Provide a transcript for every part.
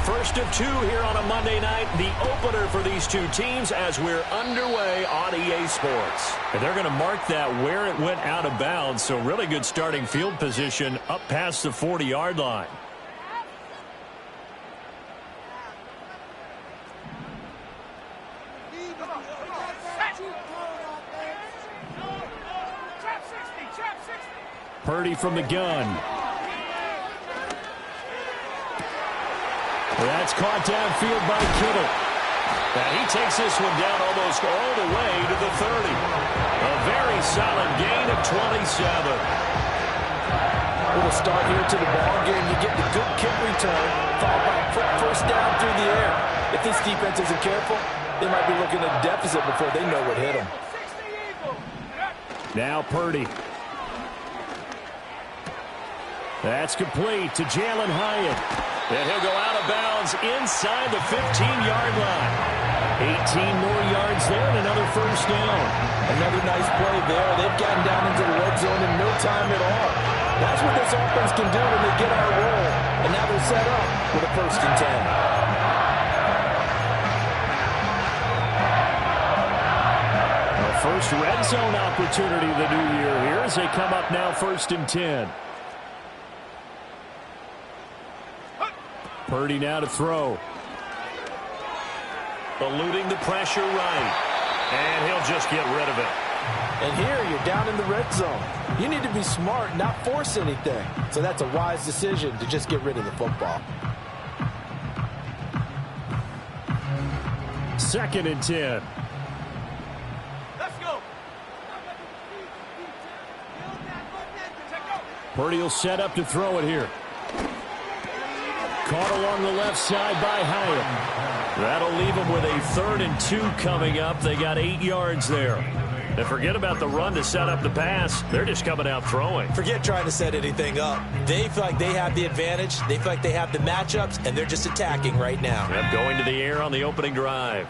first of two here on a Monday night, the opener for these two teams as we're underway on EA Sports. And they're going to mark that where it went out of bounds, so really good starting field position up past the 40-yard line. Purdy from the gun. That's caught downfield by Kittle. And he takes this one down almost all the way to the 30. A very solid gain of 27. Little start here to the ball game. You get the good kick return, followed by a quick first down through the air. If this defense isn't careful, they might be looking at a deficit before they know what hit them. Now Purdy. That's complete to Jalen Hyatt. And he'll go out of bounds inside the 15-yard line. 18 more yards there and another first down. Another nice play there. They've gotten down into the red zone in no time at all. That's what this offense can do when they get on a roll. And now they're set up with a 1st and 10. A first red zone opportunity the new year here as they come up now 1st and 10. Purdy now to throw. Eluding the pressure right. And he'll just get rid of it. And here you're down in the red zone. You need to be smart, not force anything. So that's a wise decision to just get rid of the football. 2nd and 10. Let's go. Purdy will set up to throw it here. Caught along the left side by Hyatt. That'll leave them with a 3rd and 2 coming up. They got 8 yards there. And forget about the run to set up the pass. They're just coming out throwing. Forget trying to set anything up. They feel like they have the advantage. They feel like they have the matchups, and they're just attacking right now. Yep, going to the air on the opening drive.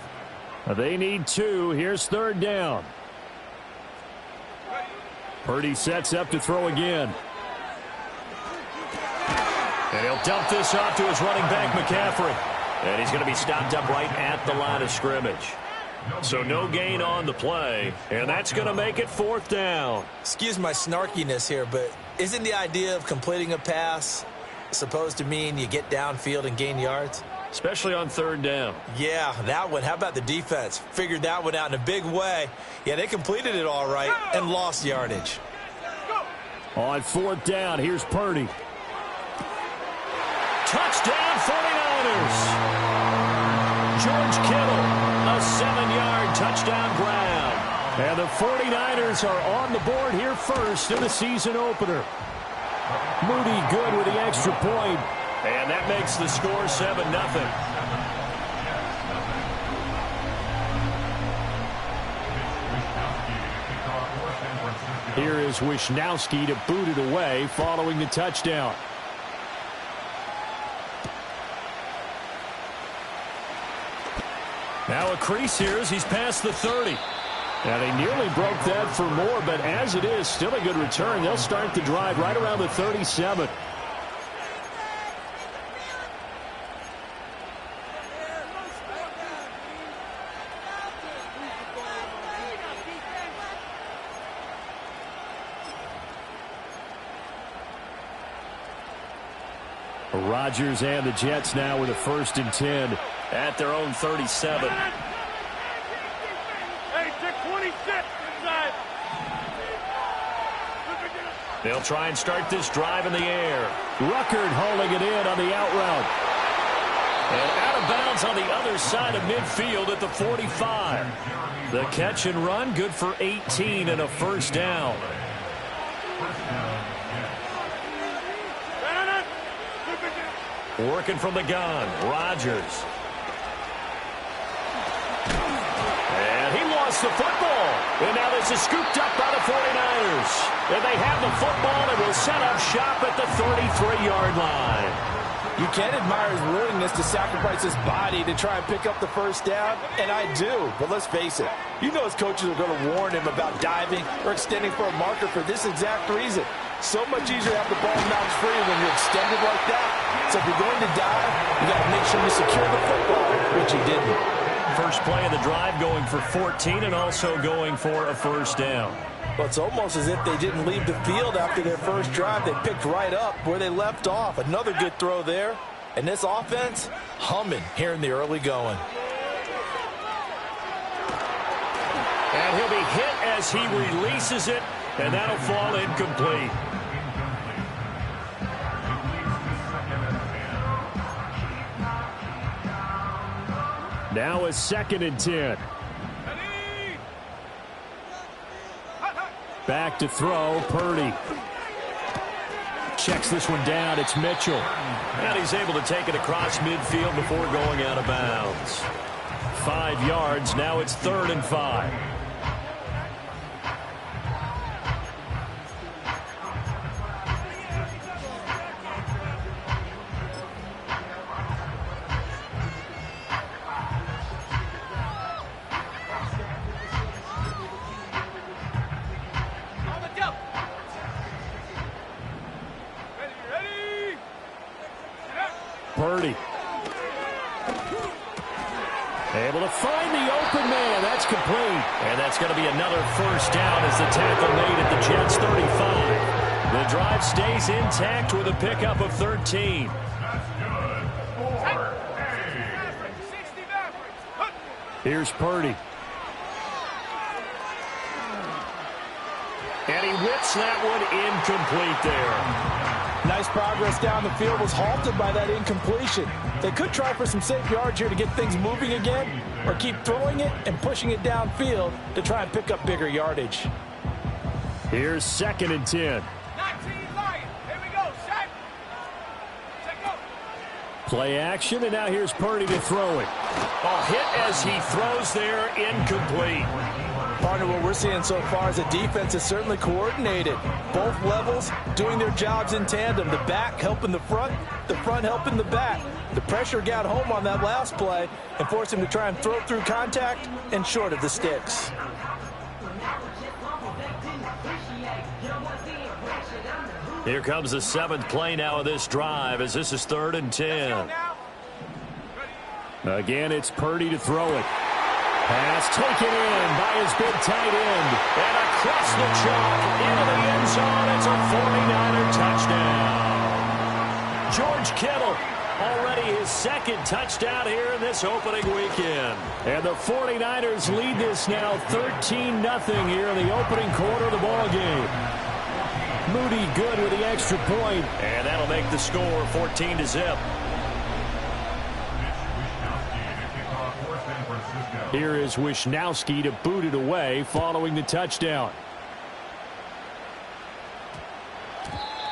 They need 2. Here's 3rd down. Purdy sets up to throw again. And he'll dump this off to his running back, McCaffrey. And he's going to be stopped up right at the line of scrimmage. So no gain on the play, and that's going to make it 4th down. Excuse my snarkiness here, but isn't the idea of completing a pass supposed to mean you get downfield and gain yards? Especially on 3rd down. Yeah, that one. How about the defense? Figured that one out in a big way. Yeah, they completed it all right and lost yardage. On 4th down, here's Purdy. Touchdown, 49ers. George Kittle, a 7-yard touchdown grab. And the 49ers are on the board here first in the season opener. Moody good with the extra point. And that makes the score 7-0. Here is Wisnowski to boot it away following the touchdown. Now a crease here as he's past the 30. Now they nearly broke that for more, but as it is, still a good return. They'll start the drive right around the 37. Rodgers and the Jets now with a 1st and 10 at their own 37. Hey, check 26 inside. They'll try and start this drive in the air. Ruckert hauling it in on the out route. And out of bounds on the other side of midfield at the 45. The catch and run, good for 18 and a 1st down. Working from the gun, Rodgers. And he lost the football. And now this is scooped up by the 49ers. And they have the football and will set up shop at the 33-yard line. You can admire his willingness to sacrifice his body to try and pick up the 1st down, and I do. But let's face it, you know his coaches are going to warn him about diving or extending for a marker for this exact reason. So much easier to have the ball knocked free when you're extended like that. So if you're going to dive, you got to make sure you secure the football, which he didn't. First play of the drive going for 14 and also going for a first down. Well, it's almost as if they didn't leave the field after their first drive. They picked right up where they left off. Another good throw there. And this offense, humming here in the early going. And he'll be hit as he releases it, and that'll fall incomplete. Now a 2nd and 10. Back to throw, Purdy. Checks this one down, it's Mitchell. And he's able to take it across midfield before going out of bounds. 5 yards, now it's 3rd and 5. Purdy. Able to find the open man. That's complete. And that's going to be another first down as the tackle made at the Jets' 35. The drive stays intact with a pickup of 13. Here's Purdy. And he whips that one incomplete there. Nice progress down the field, was halted by that incompletion. They could try for some safe yards here to get things moving again, or keep throwing it and pushing it downfield to try and pick up bigger yardage. Here's 2nd and 10. 19 Lions. Here we go. Set. Set go. Play action, and now here's Purdy to throw it. A hit as he throws there, incomplete. Partner, what we're seeing so far is the defense is certainly coordinated. Both levels doing their jobs in tandem. The back helping the front helping the back. The pressure got home on that last play and forced him to try and throw through contact and short of the sticks. Here comes the 7th play now of this drive as this is 3rd and 10. Again, it's Purdy to throw it. Pass taken in by his big tight end. And across the chalk into the end zone. It's a 49er touchdown. George Kittle, already his 2nd touchdown here in this opening weekend. And the 49ers lead this now 13-0 here in the opening quarter of the ball game. Moody good with the extra point. And that'll make the score 14-0. Here is Wishnowski to boot it away following the touchdown.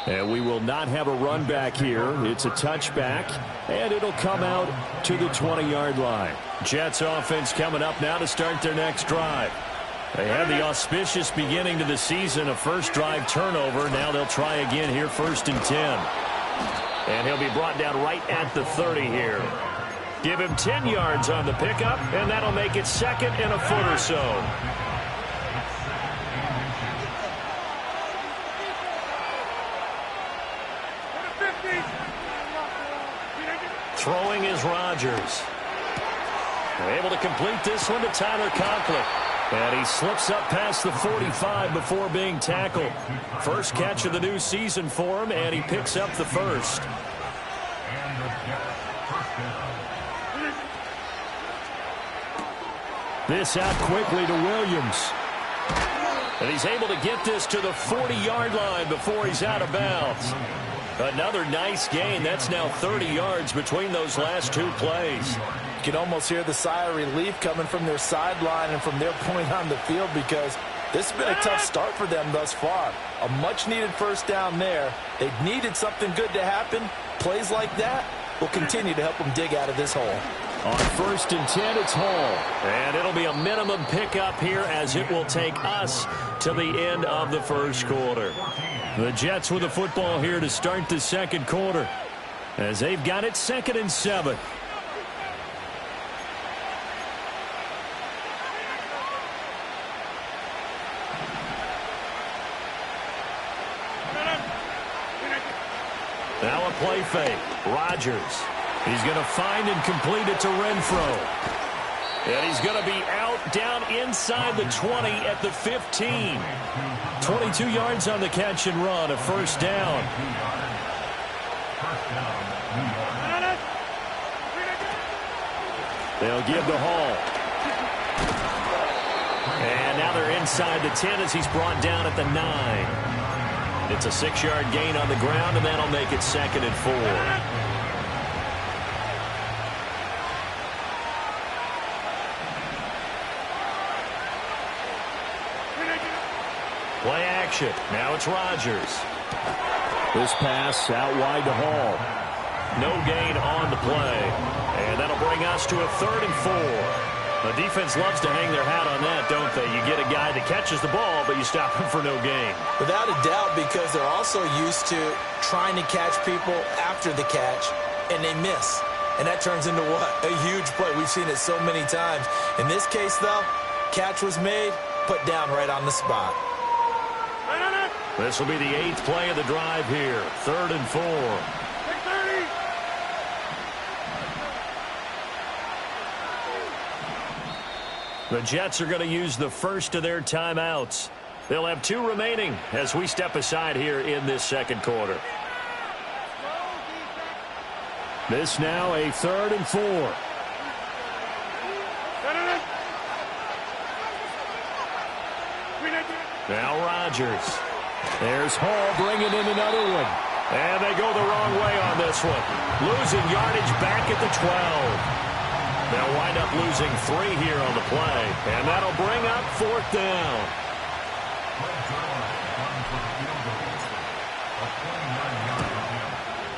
And we will not have a run back here. It's a touchback, and it'll come out to the 20-yard line. Jets offense coming up now to start their next drive. They had the auspicious beginning to the season, a first drive turnover. Now they'll try again here, 1st and 10. And he'll be brought down right at the 30 here. Give him 10 yards on the pickup, and that'll make it 2nd and a foot or so. Throwing is Rodgers. They're able to complete this one to Tyler Conklin. And he slips up past the 45 before being tackled. First catch of the new season for him, and he picks up the first. This out quickly to Williams. And he's able to get this to the 40-yard line before he's out of bounds. Another nice gain. That's now 30 yards between those last 2 plays. You can almost hear the sigh of relief coming from their sideline and from their point on the field because this has been a tough start for them thus far. A much-needed first down there. They needed something good to happen. Plays like that will continue to help them dig out of this hole. On 1st and 10, it's Hall. And it'll be a minimum pickup here as it will take us to the end of the first quarter. The Jets with the football here to start the second quarter as they've got it 2nd and 7. Now a play fake. Rodgers. He's going to find and complete it to Renfro. And he's going to be out down inside the 20 at the 15. 22 yards on the catch and run, a first down. They'll give to Hall. And now they're inside the 10 as he's brought down at the 9. It's a 6-yard gain on the ground, and that'll make it 2nd and 4. Play action. Now it's Rodgers. This pass out wide to Hall. No gain on the play. And that'll bring us to a 3rd and 4. The defense loves to hang their hat on that, don't they? You get a guy that catches the ball, but you stop him for no gain. Without a doubt, because they're also used to trying to catch people after the catch, and they miss. And that turns into what? A huge play. We've seen it so many times. In this case, though, catch was made, put down right on the spot. This will be the 8th play of the drive here. 3rd and 4. The Jets are going to use the first of their timeouts. They'll have 2 remaining as we step aside here in this 2nd quarter. This now a 3rd and 4. Now Rodgers. There's Hall bringing in another one. And they go the wrong way on this one. Losing yardage back at the 12. They'll wind up losing 3 here on the play. And that'll bring up 4th down.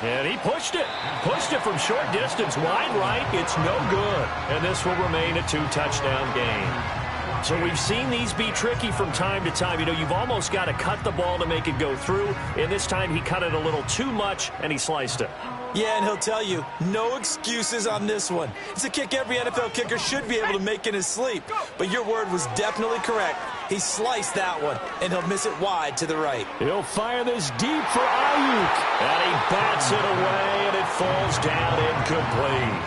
And he pushed it. Pushed it from short distance. Wide right. It's no good. And this will remain a 2-touchdown game. So we've seen these be tricky from time to time. You know, you've almost got to cut the ball to make it go through. And this time he cut it a little too much, and he sliced it. Yeah, and he'll tell you, no excuses on this one. It's a kick every NFL kicker should be able to make in his sleep. But your word was definitely correct. He sliced that one, and he'll miss it wide to the right. He'll fire this deep for Ayuk. And he bats it away, and it falls down incomplete.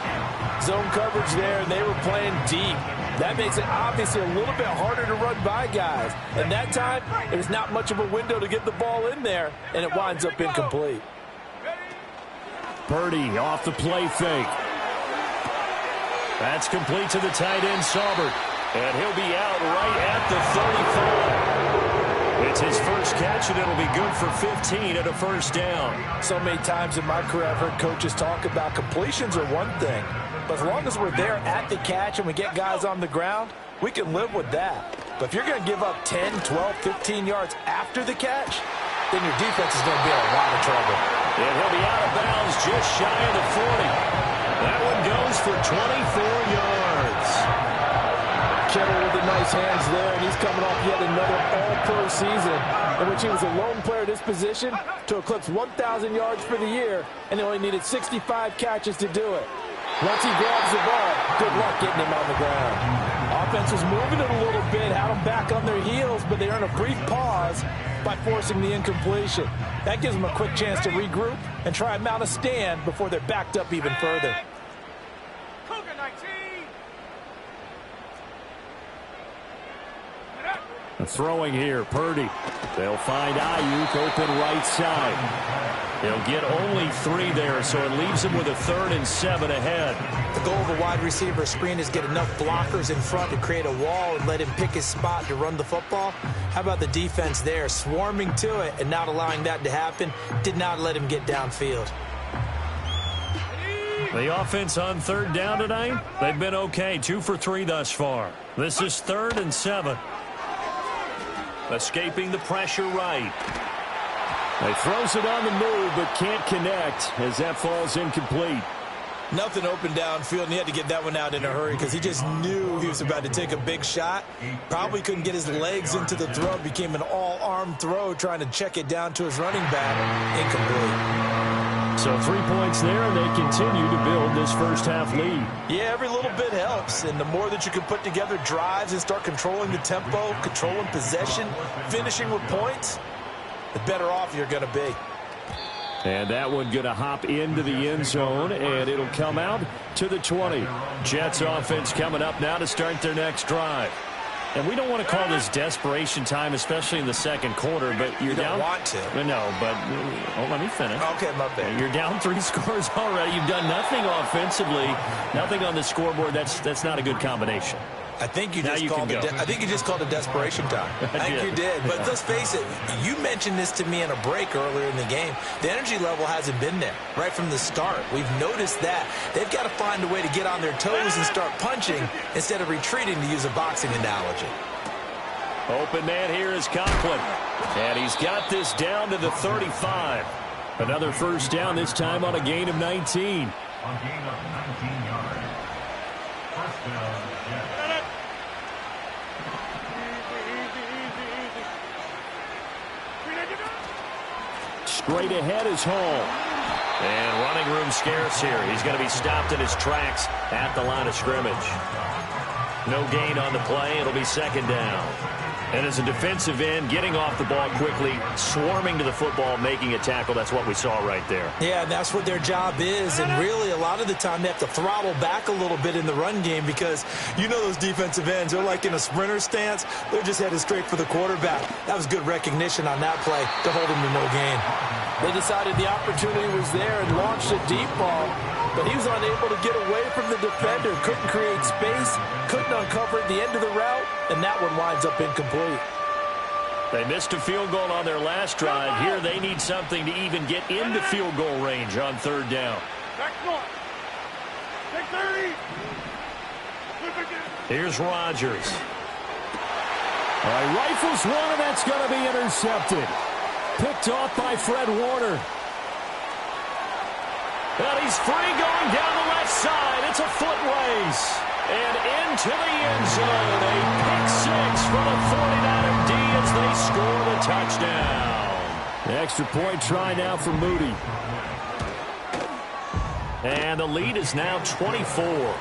Zone coverage there, and they were playing deep. That makes it obviously a little bit harder to run by guys. And that time, there's not much of a window to get the ball in there, and it winds up incomplete. Purdy off the play fake. That's complete to the tight end, Saubert. And he'll be out right at the 35. It's his first catch, and it'll be good for 15 and a first down. So many times in my career, I've heard coaches talk about completions are one thing. But as long as we're there at the catch and we get guys on the ground, we can live with that. But if you're going to give up 10, 12, 15 yards after the catch, then your defense is going to be in a lot of trouble. And he'll be out of bounds just shy of the 40. That one goes for 24 yards. Kittle with the nice hands there, and he's coming off yet another all-pro season in which he was a lone player at this position to eclipse 1,000 yards for the year, and he only needed 65 catches to do it. Once he grabs the ball, good luck getting him on the ground. Offense was moving it a little bit, had them back on their heels, but they earned a brief pause by forcing the incompletion. That gives them a quick chance to regroup and try and mount a stand before they're backed up even further. Throwing here, Purdy. They'll find Ayuk open right side. They'll get only 3 there, so it leaves them with a 3rd and 7 ahead. The goal of a wide receiver screen is get enough blockers in front to create a wall and let him pick his spot to run the football. How about the defense there, swarming to it and not allowing that to happen? Did not let him get downfield. The offense on 3rd down tonight, they've been okay, 2 for 3 thus far. This is 3rd and 7. Escaping the pressure right. He throws it on the move, but can't connect as that falls incomplete. Nothing open downfield, and he had to get that one out in a hurry because he just knew he was about to take a big shot. Probably couldn't get his legs into the throw. Became an all-arm throw trying to check it down to his running back. Incomplete. So 3 points there, and they continue to build this first half lead. Yeah, every little bit helps, and the more that you can put together drives and start controlling the tempo, controlling possession, finishing with points, the better off you're going to be. And that one going to hop into the end zone, and it'll come out to the 20. Jets offense coming up now to start their next drive. And we don't want to call this desperation time, especially in the second quarter, but you're down. You don't want to. No, but let me finish. Okay, my bad. You're down 3 scores already. You've done nothing offensively, nothing on the scoreboard. That's not a good combination. I think you just called it desperation time. I think you did. But let's face it, you mentioned this to me in a break earlier in the game. The energy level hasn't been there right from the start. We've noticed that. They've got to find a way to get on their toes and start punching instead of retreating, to use a boxing analogy. Open man here is Conklin. And he's got this down to the 35. Another first down, this time on a gain of 19. On gain of 19 yards. First down, Jets. Straight ahead is Hall. And running room scarce here. He's going to be stopped in his tracks at the line of scrimmage. No gain on the play. It'll be second down. And as a defensive end, getting off the ball quickly, swarming to the football, making a tackle, that's what we saw right there. Yeah, and that's what their job is. And really, a lot of the time, they have to throttle back a little bit in the run game because you know those defensive ends, they're like in a sprinter stance. They're just headed straight for the quarterback. That was good recognition on that play to hold him to no gain. They decided the opportunity was there and launched a deep ball, but he was unable to get away from the defender, couldn't create space, couldn't uncover at the end of the route, and that one winds up incomplete. They missed a field goal on their last drive. Here they need something to even get into field goal range on third down. Here's Rodgers. All right, rifles one, and that's going to be intercepted. Picked off by Fred Warner. And he's free going down the left side. It's a foot race. And into the end zone. A pick six for the 49er D as they score the touchdown. The extra point try now for Moody. And the lead is now 24.